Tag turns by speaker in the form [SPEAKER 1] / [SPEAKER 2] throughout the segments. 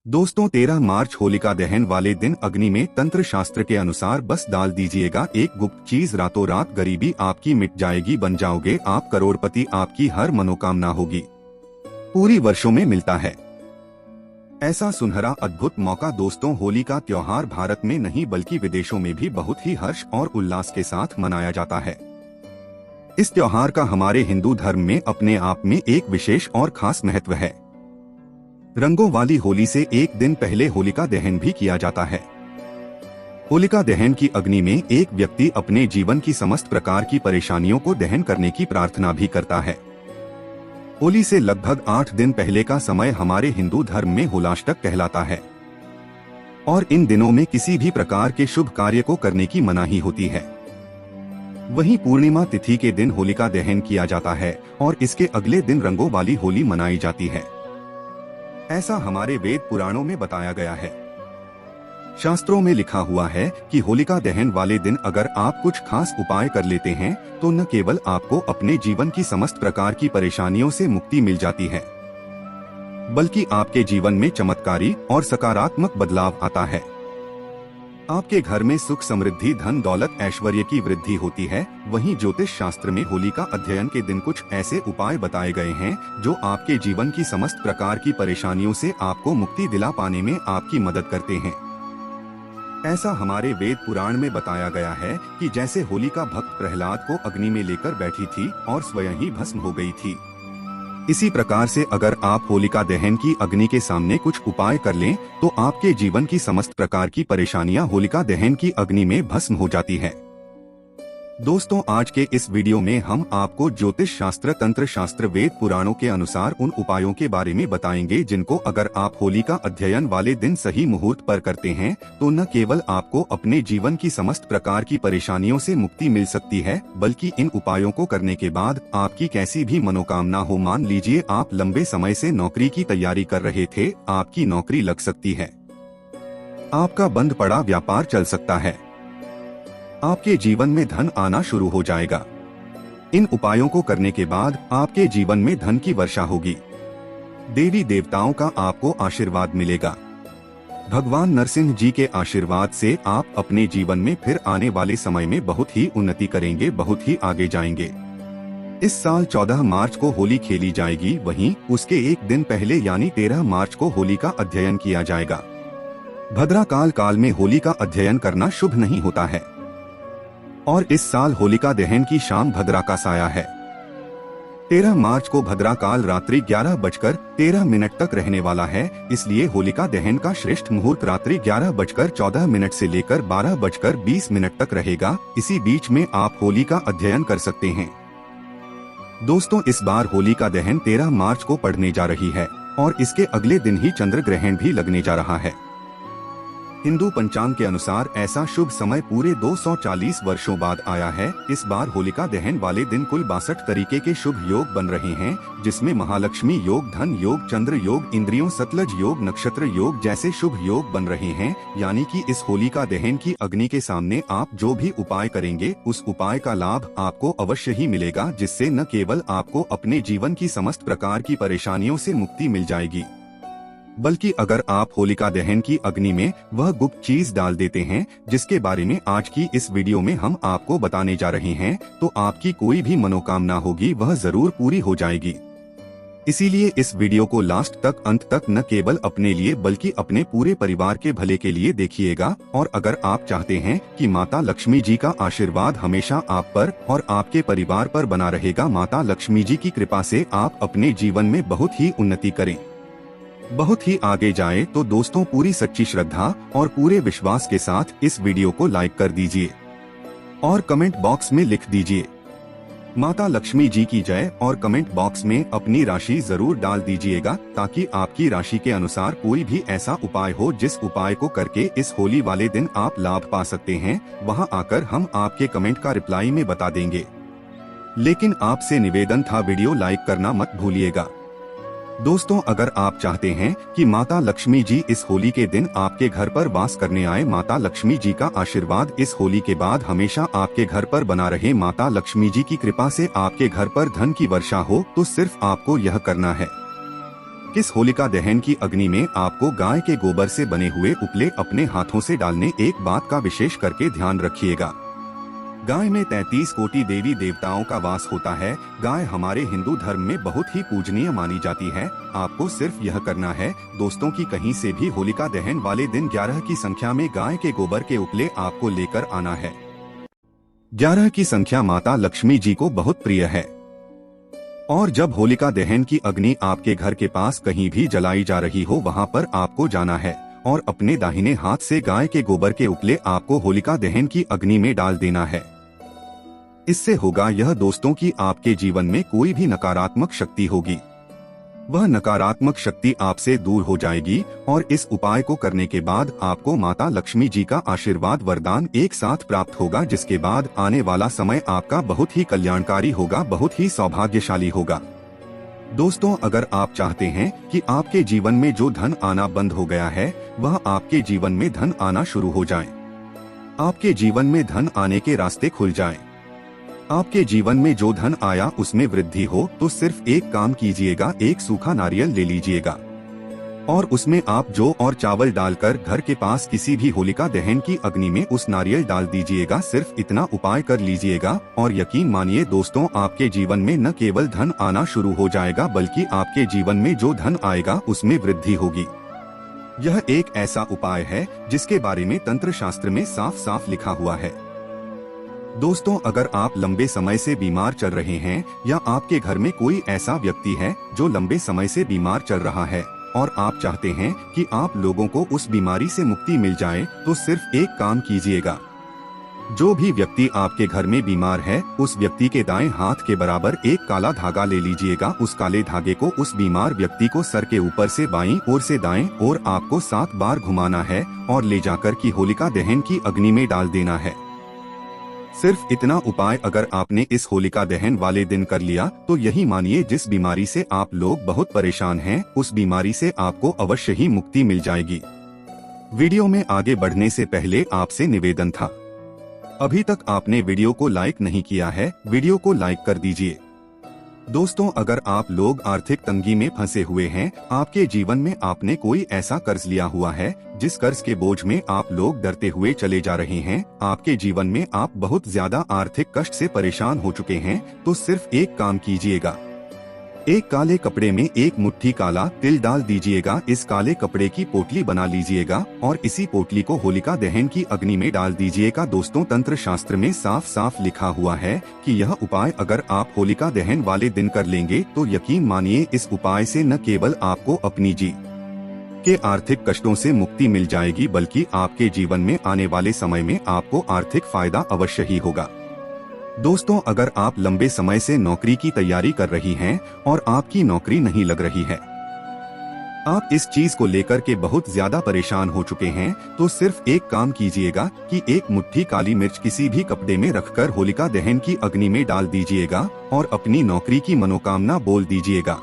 [SPEAKER 1] दोस्तों 13 मार्च होलिका दहन वाले दिन अग्नि में तंत्र शास्त्र के अनुसार बस डाल दीजिएगा एक गुप्त चीज, रातों रात गरीबी आपकी मिट जाएगी, बन जाओगे आप करोड़पति, आपकी हर मनोकामना होगी पूरी। वर्षों में मिलता है ऐसा सुनहरा अद्भुत मौका। दोस्तों होली का त्योहार भारत में नहीं बल्कि विदेशों में भी बहुत ही हर्ष और उल्लास के साथ मनाया जाता है। इस त्योहार का हमारे हिंदू धर्म में अपने आप में एक विशेष और खास महत्व है। रंगों वाली होली से एक दिन पहले होलिका दहन भी किया जाता है। होलिका दहन की अग्नि में एक व्यक्ति अपने जीवन की समस्त प्रकार की परेशानियों को दहन करने की प्रार्थना भी करता है। होली से लगभग 8 दिन पहले का समय हमारे हिंदू धर्म में होलाष्टक कहलाता है और इन दिनों में किसी भी प्रकार के शुभ कार्य को करने की मनाही होती है। वहीं पूर्णिमा तिथि के दिन होलिका दहन किया जाता है और इसके अगले दिन रंगों वाली होली मनाई जाती है। ऐसा हमारे वेद पुराणों में बताया गया है। शास्त्रों में लिखा हुआ है कि होलिका दहन वाले दिन अगर आप कुछ खास उपाय कर लेते हैं तो न केवल आपको अपने जीवन की समस्त प्रकार की परेशानियों से मुक्ति मिल जाती है, बल्कि आपके जीवन में चमत्कारी और सकारात्मक बदलाव आता है। आपके घर में सुख समृद्धि, धन दौलत, ऐश्वर्य की वृद्धि होती है। वहीं ज्योतिष शास्त्र में होली का अध्ययन के दिन कुछ ऐसे उपाय बताए गए हैं जो आपके जीवन की समस्त प्रकार की परेशानियों से आपको मुक्ति दिला पाने में आपकी मदद करते हैं। ऐसा हमारे वेद पुराण में बताया गया है कि जैसे होली का भक्त प्रहलाद को अग्नि में लेकर बैठी थी और स्वयं ही भस्म हो गई थी, इसी प्रकार से अगर आप होलिका दहन की अग्नि के सामने कुछ उपाय कर लें तो आपके जीवन की समस्त प्रकार की परेशानियां होलिका दहन की अग्नि में भस्म हो जाती है। दोस्तों आज के इस वीडियो में हम आपको ज्योतिष शास्त्र, तंत्र शास्त्र, वेद पुराणों के अनुसार उन उपायों के बारे में बताएंगे जिनको अगर आप होली का अध्ययन वाले दिन सही मुहूर्त पर करते हैं तो न केवल आपको अपने जीवन की समस्त प्रकार की परेशानियों से मुक्ति मिल सकती है, बल्कि इन उपायों को करने के बाद आपकी कैसी भी मनोकामना हो, मान लीजिए आप लंबे समय से नौकरी की तैयारी कर रहे थे, आपकी नौकरी लग सकती है, आपका बंद पड़ा व्यापार चल सकता है, आपके जीवन में धन आना शुरू हो जाएगा। इन उपायों को करने के बाद आपके जीवन में धन की वर्षा होगी, देवी देवताओं का आपको आशीर्वाद मिलेगा। भगवान नरसिंह जी के आशीर्वाद से आप अपने जीवन में फिर आने वाले समय में बहुत ही उन्नति करेंगे, बहुत ही आगे जाएंगे। इस साल 14 मार्च को होली खेली जाएगी, वहीं उसके एक दिन पहले यानी 13 मार्च को होली का अध्ययन किया जाएगा। भद्रा काल में होली का अध्ययन करना शुभ नहीं होता है और इस साल होलिका दहन की शाम भद्रा का साया है। 13 मार्च को भद्रा काल रात्रि 11:13 तक रहने वाला है, इसलिए होलिका दहन का श्रेष्ठ मुहूर्त रात्रि 11:14 से लेकर 12:20 तक रहेगा। इसी बीच में आप होली का अध्ययन कर सकते हैं। दोस्तों इस बार होली का दहन 13 मार्च को पड़ने जा रही है और इसके अगले दिन ही चंद्र ग्रहण भी लगने जा रहा है। हिंदू पंचांग के अनुसार ऐसा शुभ समय पूरे 240 वर्षों बाद आया है। इस बार होलिका दहन वाले दिन कुल 62 तरीके के शुभ योग बन रहे हैं, जिसमें महालक्ष्मी योग, धन योग, चंद्र योग, इंद्रियों, सतलज योग, नक्षत्र योग जैसे शुभ योग बन रहे हैं। यानी कि इस होलिका दहन की अग्नि के सामने आप जो भी उपाय करेंगे उस उपाय का लाभ आपको अवश्य ही मिलेगा, जिससे न केवल आपको अपने जीवन की समस्त प्रकार की परेशानियों से मुक्ति मिल जाएगी, बल्कि अगर आप होलिका दहन की अग्नि में वह गुप्त चीज डाल देते हैं जिसके बारे में आज की इस वीडियो में हम आपको बताने जा रहे हैं, तो आपकी कोई भी मनोकामना होगी वह जरूर पूरी हो जाएगी। इसीलिए इस वीडियो को लास्ट तक, अंत तक न केवल अपने लिए बल्कि अपने पूरे परिवार के भले के लिए देखिएगा। और अगर आप चाहते हैं कि माता लक्ष्मी जी का आशीर्वाद हमेशा आप पर और आपके परिवार पर बना रहेगा, माता लक्ष्मी जी की कृपा से आप अपने जीवन में बहुत ही उन्नति करें, बहुत ही आगे जाए, तो दोस्तों पूरी सच्ची श्रद्धा और पूरे विश्वास के साथ इस वीडियो को लाइक कर दीजिए और कमेंट बॉक्स में लिख दीजिए माता लक्ष्मी जी की जय और कमेंट बॉक्स में अपनी राशि जरूर डाल दीजिएगा, ताकि आपकी राशि के अनुसार कोई भी ऐसा उपाय हो जिस उपाय को करके इस होली वाले दिन आप लाभ पा सकते हैं। वहां आकर हम आपके कमेंट का रिप्लाई में बता देंगे। लेकिन आपसे निवेदन था, वीडियो लाइक करना मत भूलिएगा। दोस्तों अगर आप चाहते हैं कि माता लक्ष्मी जी इस होली के दिन आपके घर पर वास करने आए, माता लक्ष्मी जी का आशीर्वाद इस होली के बाद हमेशा आपके घर पर बना रहे, माता लक्ष्मी जी की कृपा से आपके घर पर धन की वर्षा हो, तो सिर्फ आपको यह करना है किस होलिका दहन की अग्नि में आपको गाय के गोबर से बने हुए उपले अपने हाथों से डालने, एक बात का विशेष करके ध्यान रखिएगा। गाय में 33 कोटि देवी देवताओं का वास होता है। गाय हमारे हिंदू धर्म में बहुत ही पूजनीय मानी जाती है। आपको सिर्फ यह करना है दोस्तों कि कहीं से भी होलिका दहन वाले दिन 11 की संख्या में गाय के गोबर के उपले आपको लेकर आना है। 11 की संख्या माता लक्ष्मी जी को बहुत प्रिय है और जब होलिका दहन की अग्नि आपके घर के पास कहीं भी जलाई जा रही हो, वहां पर आपको जाना है और अपने दाहिने हाथ से गाय के गोबर के उपले आपको होलिका दहन की अग्नि में डाल देना है। इससे होगा यह दोस्तों कि आपके जीवन में कोई भी नकारात्मक शक्ति होगी, वह नकारात्मक शक्ति आपसे दूर हो जाएगी और इस उपाय को करने के बाद आपको माता लक्ष्मी जी का आशीर्वाद वरदान एक साथ प्राप्त होगा, जिसके बाद आने वाला समय आपका बहुत ही कल्याणकारी होगा, बहुत ही सौभाग्यशाली होगा। दोस्तों, अगर आप चाहते हैं कि आपके जीवन में जो धन आना बंद हो गया है वह आपके जीवन में धन आना शुरू हो जाए, आपके जीवन में धन आने के रास्ते खुल जाएं, आपके जीवन में जो धन आया उसमें वृद्धि हो, तो सिर्फ एक काम कीजिएगा, एक सूखा नारियल ले लीजिएगा और उसमें आप जौ और चावल डालकर घर के पास किसी भी होलिका दहन की अग्नि में उस नारियल डाल दीजिएगा। सिर्फ इतना उपाय कर लीजिएगा और यकीन मानिए दोस्तों, आपके जीवन में न केवल धन आना शुरू हो जाएगा बल्कि आपके जीवन में जो धन आएगा उसमें वृद्धि होगी। यह एक ऐसा उपाय है जिसके बारे में तंत्र शास्त्र में साफ साफ लिखा हुआ है। दोस्तों, अगर आप लंबे समय से बीमार चल रहे हैं या आपके घर में कोई ऐसा व्यक्ति है जो लंबे समय से बीमार चल रहा है और आप चाहते हैं कि आप लोगों को उस बीमारी से मुक्ति मिल जाए, तो सिर्फ एक काम कीजिएगा। जो भी व्यक्ति आपके घर में बीमार है उस व्यक्ति के दाएं हाथ के बराबर एक काला धागा ले लीजिएगा। उस काले धागे को उस बीमार व्यक्ति को सर के ऊपर से बाईं ओर से दाएं ओर आपको 7 बार घुमाना है और ले जाकर की होलिका दहन की अग्नि में डाल देना है। सिर्फ इतना उपाय अगर आपने इस होलिका दहन वाले दिन कर लिया तो यही मानिए जिस बीमारी से आप लोग बहुत परेशान हैं उस बीमारी से आपको अवश्य ही मुक्ति मिल जाएगी। वीडियो में आगे बढ़ने से पहले आपसे निवेदन था, अभी तक आपने वीडियो को लाइक नहीं किया है, वीडियो को लाइक कर दीजिए। दोस्तों, अगर आप लोग आर्थिक तंगी में फंसे हुए हैं, आपके जीवन में आपने कोई ऐसा कर्ज लिया हुआ है जिस कर्ज के बोझ में आप लोग डरते हुए चले जा रहे हैं, आपके जीवन में आप बहुत ज्यादा आर्थिक कष्ट से परेशान हो चुके हैं, तो सिर्फ एक काम कीजिएगा। एक काले कपड़े में एक मुट्ठी काला तिल डाल दीजिएगा। इस काले कपड़े की पोटली बना लीजिएगा और इसी पोटली को होलिका दहन की अग्नि में डाल दीजिएगा। दोस्तों, तंत्र शास्त्र में साफ साफ लिखा हुआ है कि यह उपाय अगर आप होलिका दहन वाले दिन कर लेंगे तो यकीन मानिए इस उपाय से न केवल आपको अपनी जी के आर्थिक कष्टों से मुक्ति मिल जाएगी बल्कि आपके जीवन में आने वाले समय में आपको आर्थिक फायदा अवश्य ही होगा। दोस्तों, अगर आप लंबे समय से नौकरी की तैयारी कर रही हैं और आपकी नौकरी नहीं लग रही है, आप इस चीज को लेकर के बहुत ज्यादा परेशान हो चुके हैं, तो सिर्फ एक काम कीजिएगा कि एक मुट्ठी काली मिर्च किसी भी कपड़े में रखकर होलिका दहन की अग्नि में डाल दीजिएगा और अपनी नौकरी की मनोकामना बोल दीजिएगा।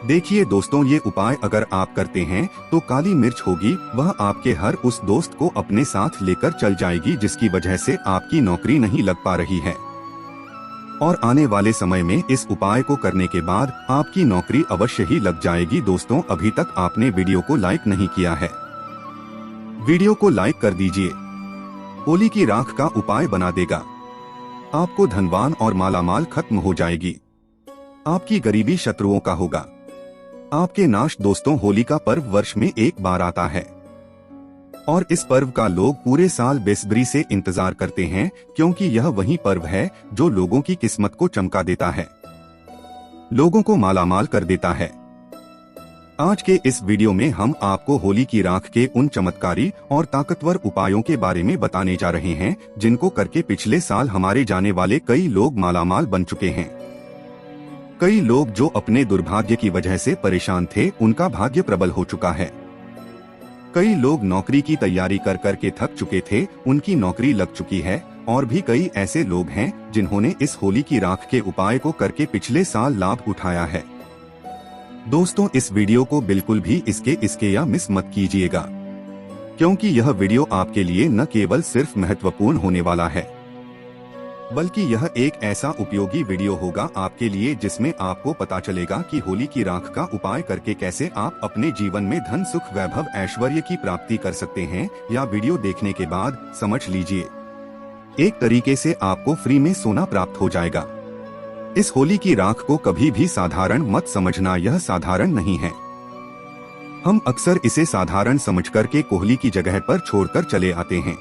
[SPEAKER 1] देखिए दोस्तों, ये उपाय अगर आप करते हैं तो काली मिर्च होगी वह आपके हर उस दोस्त को अपने साथ लेकर चल जाएगी जिसकी वजह से आपकी नौकरी नहीं लग पा रही है और आने वाले समय में इस उपाय को करने के बाद आपकी नौकरी अवश्य ही लग जाएगी। दोस्तों, अभी तक आपने वीडियो को लाइक नहीं किया है, वीडियो को लाइक कर दीजिए। होली की राख का उपाय बना देगा, आपको धनवान और मालामाल खत्म हो जाएगी, आपकी गरीबी शत्रुओं का होगा, आपके नाश। दोस्तों, होली का पर्व वर्ष में एक बार आता है और इस पर्व का लोग पूरे साल बेसब्री से इंतजार करते हैं क्योंकि यह वही पर्व है जो लोगों की किस्मत को चमका देता है, लोगों को मालामाल कर देता है। आज के इस वीडियो में हम आपको होली की राख के उन चमत्कारी और ताकतवर उपायों के बारे में बताने जा रहे हैं जिनको करके पिछले साल हमारे जाने वाले कई लोग मालामाल बन चुके हैं। कई लोग जो अपने दुर्भाग्य की वजह से परेशान थे उनका भाग्य प्रबल हो चुका है। कई लोग नौकरी की तैयारी कर करके थक चुके थे, उनकी नौकरी लग चुकी है और भी कई ऐसे लोग हैं जिन्होंने इस होली की राख के उपाय को करके पिछले साल लाभ उठाया है। दोस्तों, इस वीडियो को बिल्कुल भी इसके या मिस मत कीजिएगा क्योंकि यह वीडियो आपके लिए न केवल सिर्फ महत्वपूर्ण होने वाला है बल्कि यह एक ऐसा उपयोगी वीडियो होगा आपके लिए जिसमें आपको पता चलेगा कि होली की राख का उपाय करके कैसे आप अपने जीवन में धन सुख वैभव ऐश्वर्य की प्राप्ति कर सकते हैं। या वीडियो देखने के बाद समझ लीजिए, एक तरीके से आपको फ्री में सोना प्राप्त हो जाएगा। इस होली की राख को कभी भी साधारण मत समझना, यह साधारण नहीं है। हम अक्सर इसे साधारण समझकर के कोहली की जगह पर छोड़कर चले आते हैं।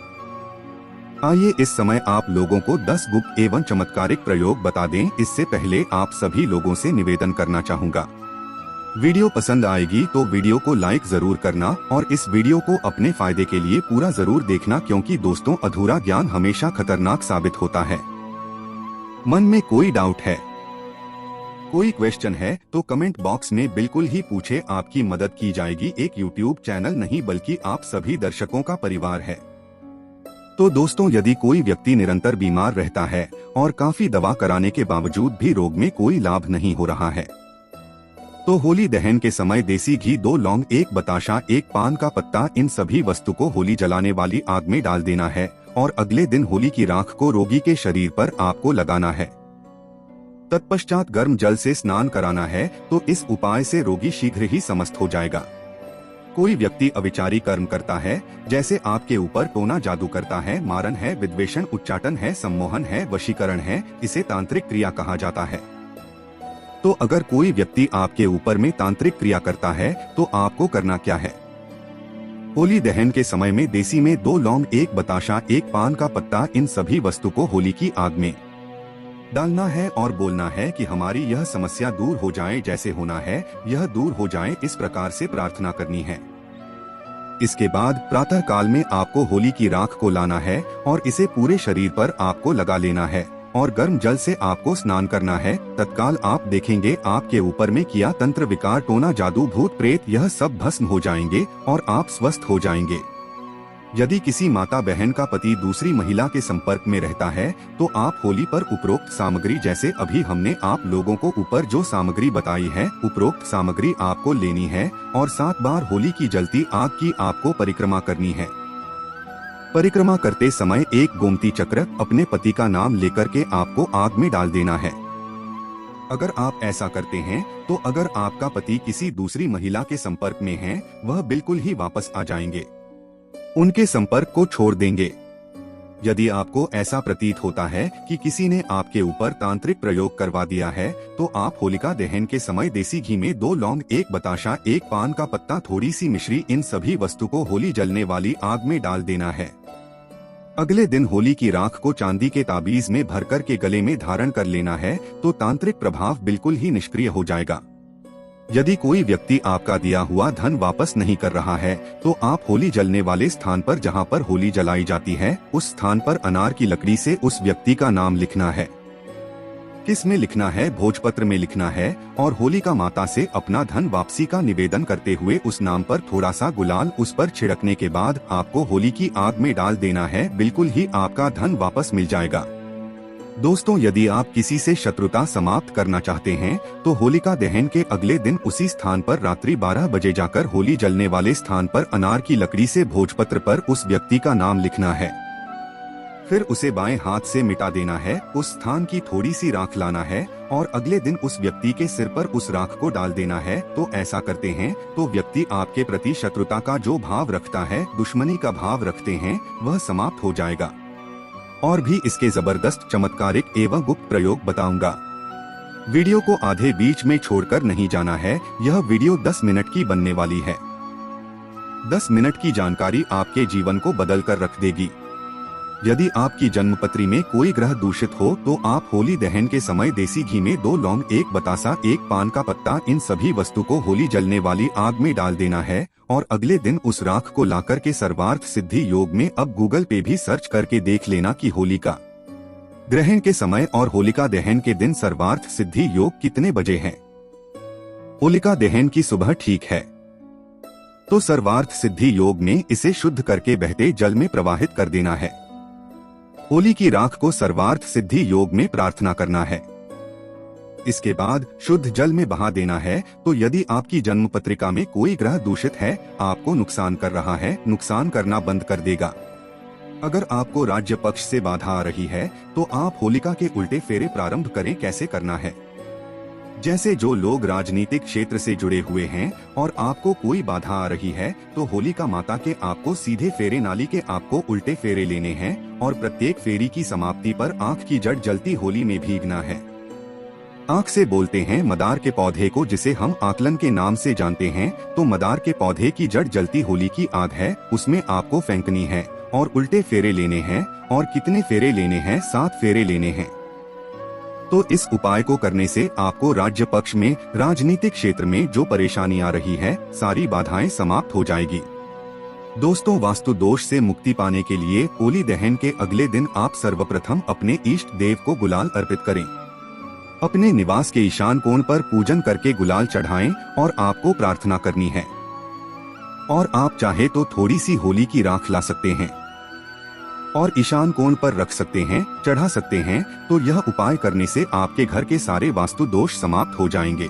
[SPEAKER 1] आइए इस समय आप लोगों को 10 गुप्त एवं चमत्कारिक प्रयोग बता दें। इससे पहले आप सभी लोगों से निवेदन करना चाहूँगा, वीडियो पसंद आएगी तो वीडियो को लाइक जरूर करना और इस वीडियो को अपने फायदे के लिए पूरा जरूर देखना, क्योंकि दोस्तों अधूरा ज्ञान हमेशा खतरनाक साबित होता है। मन में कोई डाउट है, कोई क्वेश्चन है तो कमेंट बॉक्स में बिल्कुल ही पूछे, आपकी मदद की जाएगी। एक यूट्यूब चैनल नहीं बल्कि आप सभी दर्शकों का परिवार है। तो दोस्तों, यदि कोई व्यक्ति निरंतर बीमार रहता है और काफी दवा कराने के बावजूद भी रोग में कोई लाभ नहीं हो रहा है, तो होली दहन के समय देसी घी, 2 लौंग, 1 बताशा, 1 पान का पत्ता, इन सभी वस्तु को होली जलाने वाली आग में डाल देना है और अगले दिन होली की राख को रोगी के शरीर पर आपको लगाना है। तत्पश्चात गर्म जल से स्नान कराना है, तो इस उपाय से रोगी शीघ्र ही समस्त हो जाएगा। कोई व्यक्ति अविचारी कर्म करता है, जैसे आपके ऊपर टोना जादू करता है, मारन है, विद्वेषण, उच्चाटन है, सम्मोहन है, वशीकरण है, इसे तांत्रिक क्रिया कहा जाता है। तो अगर कोई व्यक्ति आपके ऊपर में तांत्रिक क्रिया करता है तो आपको करना क्या है? होली दहन के समय में देसी में 2 लौंग, 1 बताशा, 1 पान का पत्ता, इन सभी वस्तु को होली की आग में डालना है और बोलना है कि हमारी यह समस्या दूर हो जाए, जैसे होना है यह दूर हो जाए, इस प्रकार से प्रार्थना करनी है। इसके बाद प्रातः काल में आपको होली की राख को लाना है और इसे पूरे शरीर पर आपको लगा लेना है और गर्म जल से आपको स्नान करना है। तत्काल आप देखेंगे आपके ऊपर में किया तंत्र विकार, टोना जादू, भूत प्रेत, यह सब भस्म हो जाएंगे और आप स्वस्थ हो जाएंगे। यदि किसी माता बहन का पति दूसरी महिला के संपर्क में रहता है तो आप होली पर उपरोक्त सामग्री, जैसे अभी हमने आप लोगों को ऊपर जो सामग्री बताई है, उपरोक्त सामग्री आपको लेनी है और 7 बार होली की जलती आग की आपको परिक्रमा करनी है। परिक्रमा करते समय एक गोमती चक्र अपने पति का नाम लेकर के आपको आग में डाल देना है। अगर आप ऐसा करते हैं तो अगर आपका पति किसी दूसरी महिला के संपर्क में है, वह बिल्कुल ही वापस आ जाएंगे, उनके संपर्क को छोड़ देंगे। यदि आपको ऐसा प्रतीत होता है कि किसी ने आपके ऊपर तांत्रिक प्रयोग करवा दिया है, तो आप होलिका दहन के समय देसी घी में 2 लौंग, 1 बताशा, 1 पान का पत्ता, थोड़ी सी मिश्री, इन सभी वस्तु को होली जलने वाली आग में डाल देना है। अगले दिन होली की राख को चांदी के ताबीज में भरकर के गले में धारण कर लेना है, तो तांत्रिक प्रभाव बिल्कुल ही निष्क्रिय हो जाएगा। यदि कोई व्यक्ति आपका दिया हुआ धन वापस नहीं कर रहा है, तो आप होली जलने वाले स्थान पर, जहां पर होली जलाई जाती है, उस स्थान पर अनार की लकड़ी से उस व्यक्ति का नाम लिखना है। किस में लिखना है? भोजपत्र में लिखना है और होलिका माता से अपना धन वापसी का निवेदन करते हुए उस नाम पर थोड़ा सा गुलाल उस पर छिड़कने के बाद आपको होली की आग में डाल देना है। बिल्कुल ही आपका धन वापस मिल जाएगा। दोस्तों, यदि आप किसी से शत्रुता समाप्त करना चाहते हैं तो होलिका दहन के अगले दिन उसी स्थान पर रात्रि 12 बजे जाकर होली जलने वाले स्थान पर अनार की लकड़ी से भोजपत्र पर उस व्यक्ति का नाम लिखना है। फिर उसे बाएं हाथ से मिटा देना है। उस स्थान की थोड़ी सी राख लाना है और अगले दिन उस व्यक्ति के सिर पर उस राख को डाल देना है। तो ऐसा करते हैं तो व्यक्ति आपके प्रति शत्रुता का जो भाव रखता है, दुश्मनी का भाव रखते हैं, वह समाप्त हो जाएगा। और भी इसके जबरदस्त चमत्कारिक एवं गुप्त प्रयोग बताऊंगा। वीडियो को आधे बीच में छोड़कर नहीं जाना है। यह वीडियो 10 मिनट की बनने वाली है। 10 मिनट की जानकारी आपके जीवन को बदल कर रख देगी। यदि आपकी जन्मपत्री में कोई ग्रह दूषित हो तो आप होली दहन के समय देसी घी में 2 लौंग, 1 बतासा, 1 पान का पत्ता, इन सभी वस्तु को होली जलने वाली आग में डाल देना है और अगले दिन उस राख को लाकर के सर्वार्थ सिद्धि योग में, अब गूगल पे भी सर्च करके देख लेना कि होलिका ग्रहण के समय और होलिका दहन के दिन सर्वार्थ सिद्धि योग कितने बजे है। होलिका दहन की सुबह ठीक है तो सर्वार्थ सिद्धि योग में इसे शुद्ध करके बहते जल में प्रवाहित कर देना है। होली की राख को सर्वार्थ सिद्धि योग में प्रार्थना करना है। इसके बाद शुद्ध जल में बहा देना है। तो यदि आपकी जन्म पत्रिका में कोई ग्रह दूषित है, आपको नुकसान कर रहा है, नुकसान करना बंद कर देगा। अगर आपको राज्य पक्ष से बाधा आ रही है तो आप होलिका के उल्टे फेरे प्रारंभ करें। कैसे करना है? जैसे जो लोग राजनीतिक क्षेत्र से जुड़े हुए हैं और आपको कोई बाधा आ रही है तो होलिका माता के आपको सीधे फेरे नाली के आपको उल्टे फेरे लेने हैं और प्रत्येक फेरी की समाप्ति पर आंख की जड़ जलती होली में भीगना है। आंख से बोलते हैं मदार के पौधे को, जिसे हम आकलन के नाम से जानते हैं। तो मदार के पौधे की जड़ जलती होली की आग है, उसमें आपको फेंकनी है और उल्टे फेरे लेने हैं। और कितने फेरे लेने हैं? 7 फेरे लेने हैं। तो इस उपाय को करने से आपको राज्य पक्ष में, राजनीतिक क्षेत्र में जो परेशानी आ रही है, सारी बाधाएं समाप्त हो जाएगी। दोस्तों, वास्तु दोष से मुक्ति पाने के लिए होली दहन के अगले दिन आप सर्वप्रथम अपने इष्ट देव को गुलाल अर्पित करें। अपने निवास के ईशान कोण पर पूजन करके गुलाल चढ़ाएं और आपको प्रार्थना करनी है। और आप चाहे तो थोड़ी सी होली की राख ला सकते हैं और ईशान कोण पर रख सकते हैं, चढ़ा सकते हैं। तो यह उपाय करने से आपके घर के सारे वास्तु दोष समाप्त हो जाएंगे।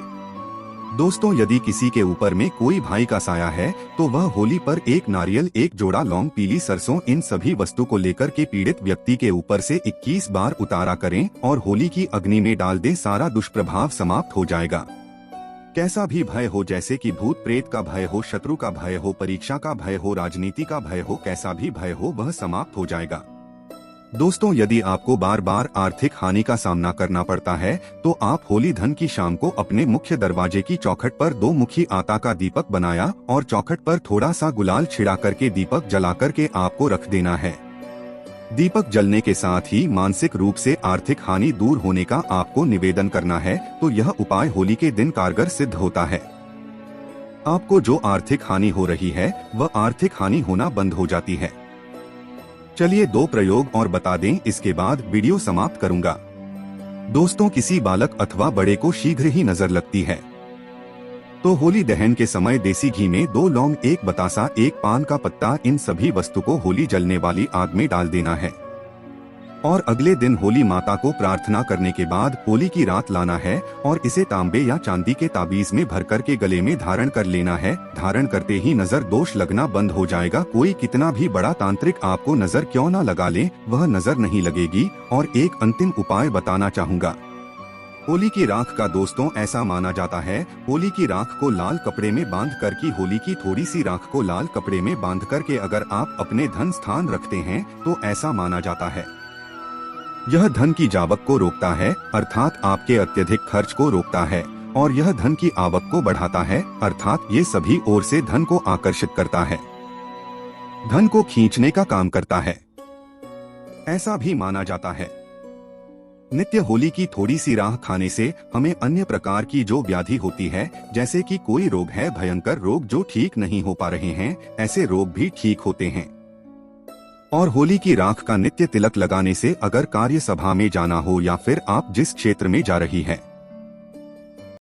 [SPEAKER 1] दोस्तों, यदि किसी के ऊपर में कोई भाई का साया है तो वह होली पर एक नारियल, एक जोड़ा लौंग, पीली सरसों, इन सभी वस्तु को लेकर के पीड़ित व्यक्ति के ऊपर से 21 बार उतारा करें और होली की अग्नि में डाल दें। सारा दुष्प्रभाव समाप्त हो जाएगा। कैसा भी भय हो, जैसे कि भूत प्रेत का भय हो, शत्रु का भय हो, परीक्षा का भय हो, राजनीति का भय हो, कैसा भी भय हो, वह समाप्त हो जाएगा। दोस्तों, यदि आपको बार बार आर्थिक हानि का सामना करना पड़ता है तो आप होली धन की शाम को अपने मुख्य दरवाजे की चौखट पर 2 मुखी आटा का दीपक बनाया और चौखट पर थोड़ा सा गुलाल छिड़ा करके दीपक जला करके आपको रख देना है। दीपक जलने के साथ ही मानसिक रूप से आर्थिक हानि दूर होने का आपको निवेदन करना है। तो यह उपाय होली के दिन कारगर सिद्ध होता है। आपको जो आर्थिक हानि हो रही है वह आर्थिक हानि होना बंद हो जाती है। चलिए 2 प्रयोग और बता दें, इसके बाद वीडियो समाप्त करूंगा। दोस्तों, किसी बालक अथवा बड़े को शीघ्र ही नजर लगती है तो होली दहन के समय देसी घी में 2 लौंग, 1 बतासा, 1 पान का पत्ता, इन सभी वस्तु को होली जलने वाली आग में डाल देना है। और अगले दिन होली माता को प्रार्थना करने के बाद होली की रात लाना है और इसे तांबे या चांदी के ताबीज में भर कर के गले में धारण कर लेना है। धारण करते ही नजर दोष लगना बंद हो जाएगा। कोई कितना भी बड़ा तांत्रिक आपको नजर क्यों ना लगा ले, वह नजर नहीं लगेगी। और एक अंतिम उपाय बताना चाहूँगा। होली की राख का दोस्तों ऐसा माना जाता है, होली की राख को लाल कपड़े में बांध कर की होली की थोड़ी सी राख को लाल कपड़े में बांध करके अगर आप अपने धन स्थान रखते हैं तो ऐसा माना जाता है यह धन की जावक को रोकता है, अर्थात आपके अत्यधिक खर्च को रोकता है। और यह धन की आवक को बढ़ाता है, अर्थात ये सभी ओर से धन को आकर्षित करता है, धन को खींचने का काम करता है, ऐसा भी माना जाता है। नित्य होली की थोड़ी सी राख खाने से हमें अन्य प्रकार की जो व्याधि होती है, जैसे कि कोई रोग है, भयंकर रोग जो ठीक नहीं हो पा रहे हैं, ऐसे रोग भी ठीक होते हैं। और होली की राख का नित्य तिलक लगाने से अगर कार्य सभा में जाना हो या फिर आप जिस क्षेत्र में जा रही है